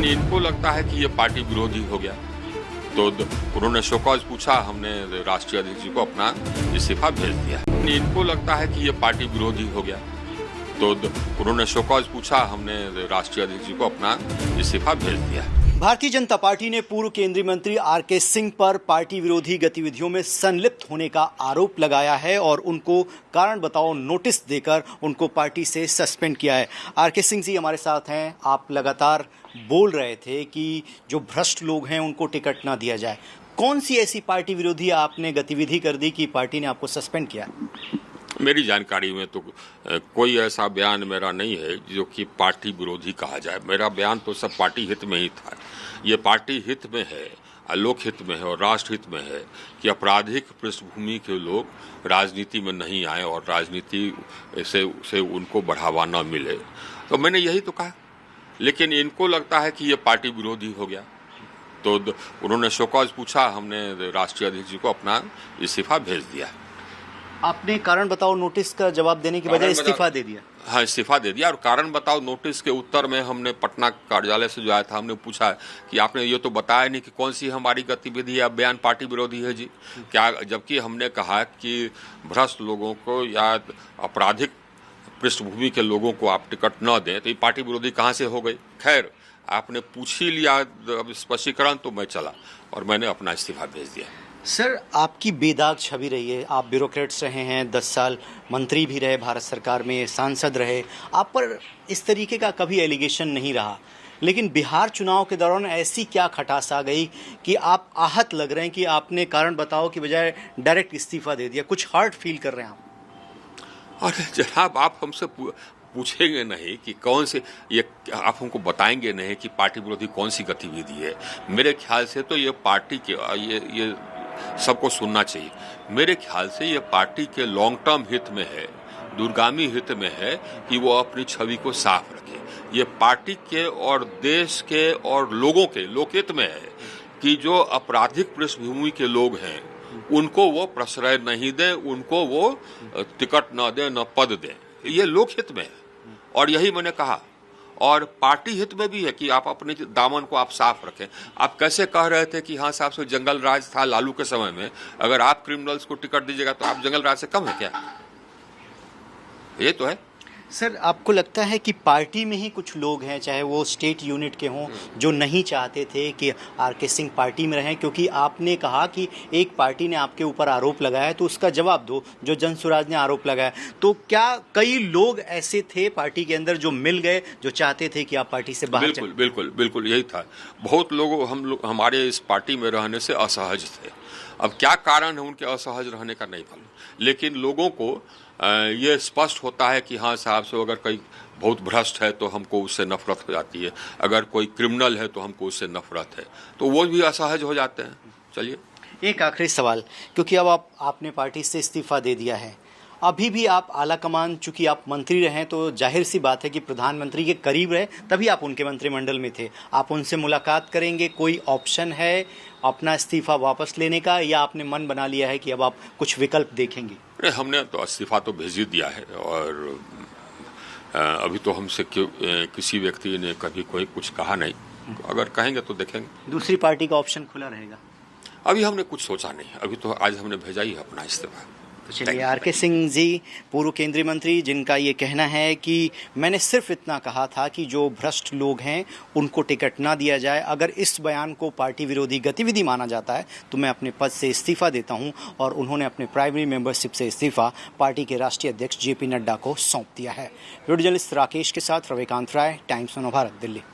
इनको लगता है कि ये पार्टी विरोधी हो गया, तो उन्होंने शोकॉज पूछा, हमने राष्ट्रीय अध्यक्ष जी को अपना इस्तीफा भेज दिया। इनको लगता है कि ये पार्टी विरोधी हो गया, तो उन्होंने शोकॉज पूछा, हमने राष्ट्रीय अध्यक्ष जी को अपना इस्तीफा भेज दिया। भारतीय जनता पार्टी ने पूर्व केंद्रीय मंत्री आरके सिंह पर पार्टी विरोधी गतिविधियों में संलिप्त होने का आरोप लगाया है और उनको कारण बताओ नोटिस देकर उनको पार्टी से सस्पेंड किया है। आरके सिंह जी हमारे साथ हैं। आप लगातार बोल रहे थे कि जो भ्रष्ट लोग हैं उनको टिकट ना दिया जाए। कौन सी ऐसी पार्टी विरोधी आपने गतिविधि कर दी कि पार्टी ने आपको सस्पेंड किया? मेरी जानकारी में तो कोई ऐसा बयान मेरा नहीं है जो कि पार्टी विरोधी कहा जाए। मेरा बयान तो सब पार्टी हित में ही था। ये पार्टी हित में है, लोक हित में है और राष्ट्र हित में है कि आपराधिक पृष्ठभूमि के लोग राजनीति में नहीं आए और राजनीति से उनको बढ़ावा न मिले। तो मैंने यही तो कहा, लेकिन इनको लगता है कि ये पार्टी विरोधी हो गया, तो उन्होंने शोकॉज पूछा, हमने राष्ट्रीय अध्यक्ष जी को अपना इस्तीफा भेज दिया। आपने कारण बताओ नोटिस का जवाब देने के बजाय इस्तीफा दे दिया? हाँ, इस्तीफा दे दिया। और कारण बताओ नोटिस के उत्तर में हमने पटना कार्यालय से जो आया था, हमने पूछा कि आपने ये तो बताया नहीं कि कौन सी हमारी गतिविधि या बयान पार्टी विरोधी है जी क्या, जबकि हमने कहा कि भ्रष्ट लोगों को या आपराधिक पृष्ठभूमि के लोगों को आप टिकट न दें, तो ये पार्टी विरोधी कहाँ से हो गई। खैर, आपने पूछ ही लिया स्पष्टीकरण, तो मैं चला और मैंने अपना इस्तीफा भेज दिया। सर, आपकी बेदाग छवि रही है। आप ब्यूरोक्रेट्स रहे हैं, 10 साल मंत्री भी रहे भारत सरकार में, सांसद रहे। आप पर इस तरीके का कभी एलिगेशन नहीं रहा, लेकिन बिहार चुनाव के दौरान ऐसी क्या खटास आ गई कि आप आहत लग रहे हैं कि आपने कारण बताओ की बजाय डायरेक्ट इस्तीफा दे दिया? कुछ हर्ट फील कर रहे हैं आप? अरे जनाब, आप हमसे पूछेंगे नहीं कि कौन से, ये आप हमको बताएंगे नहीं कि पार्टी विरोधी कौन सी गतिविधि है। मेरे ख्याल से तो ये पार्टी के ये सबको सुनना चाहिए। मेरे ख्याल से ये पार्टी के लॉन्ग टर्म हित में है, दूरगामी हित में है कि वो अपनी छवि को साफ रखे। ये पार्टी के और देश के और लोगों के लोकहित में है कि जो आपराधिक पृष्ठभूमि के लोग हैं उनको वो प्रश्रय नहीं दें, उनको वो टिकट न दें, न पद दें। ये लोकहित में है और यही मैंने कहा। और पार्टी हित में भी है कि आप अपने दामन को आप साफ रखें। आप कैसे कह रहे थे कि हाँ साहब, से जंगल राज था लालू के समय में, अगर आप क्रिमिनल्स को टिकट दीजिएगा तो आप जंगल राज से कम है क्या? ये तो है। सर, आपको लगता है कि पार्टी में ही कुछ लोग हैं, चाहे वो स्टेट यूनिट के हों, जो नहीं चाहते थे कि आरके सिंह पार्टी में रहें? क्योंकि आपने कहा कि एक पार्टी ने आपके ऊपर आरोप लगाया तो उसका जवाब दो, जो जनसुराज ने आरोप लगाया। तो क्या कई लोग ऐसे थे पार्टी के अंदर जो मिल गए, जो चाहते थे कि आप पार्टी से बाहर चलें? बिल्कुल बिल्कुल यही था। बहुत लोग हमारे इस पार्टी में रहने से असहज थे। अब क्या कारण है उनके असहज रहने का नहीं मालूम, लेकिन लोगों को ये स्पष्ट होता है कि हाँ साहब, से अगर कोई बहुत भ्रष्ट है तो हमको उससे नफरत हो जाती है, अगर कोई क्रिमिनल है तो हमको उससे नफरत है, तो वो भी असहज हो जाते हैं। चलिए, एक आखिरी सवाल, क्योंकि अब आपने पार्टी से इस्तीफा दे दिया है, अभी भी आप आला कमान, चूंकि आप मंत्री रहे तो जाहिर सी बात है कि प्रधानमंत्री के करीब रहे, तभी आप उनके मंत्रिमंडल में थे। आप उनसे मुलाकात करेंगे? कोई ऑप्शन है अपना इस्तीफा वापस लेने का, या आपने मन बना लिया है कि अब आप कुछ विकल्प देखेंगे? अरे हमने तो इस्तीफा तो भेज ही दिया है और अभी तो हमसे किसी व्यक्ति ने कभी कोई कुछ कहा नहीं। अगर कहेंगे तो देखेंगे। दूसरी पार्टी का ऑप्शन खुला रहेगा? अभी हमने कुछ सोचा नहीं, अभी तो आज हमने भेजा ही अपना इस्तीफा। तो चलिए, आरके सिंह जी, पूर्व केंद्रीय मंत्री, जिनका ये कहना है कि मैंने सिर्फ इतना कहा था कि जो भ्रष्ट लोग हैं उनको टिकट ना दिया जाए। अगर इस बयान को पार्टी विरोधी गतिविधि माना जाता है तो मैं अपने पद से इस्तीफा देता हूं, और उन्होंने अपने प्राइमरी मेंबरशिप से इस्तीफा पार्टी के राष्ट्रीय अध्यक्ष JP नड्डा को सौंप दिया है। वीडियो जर्नलिस्ट राकेश के साथ रविकांत राय, टाइम्स ऑफ भारत, दिल्ली।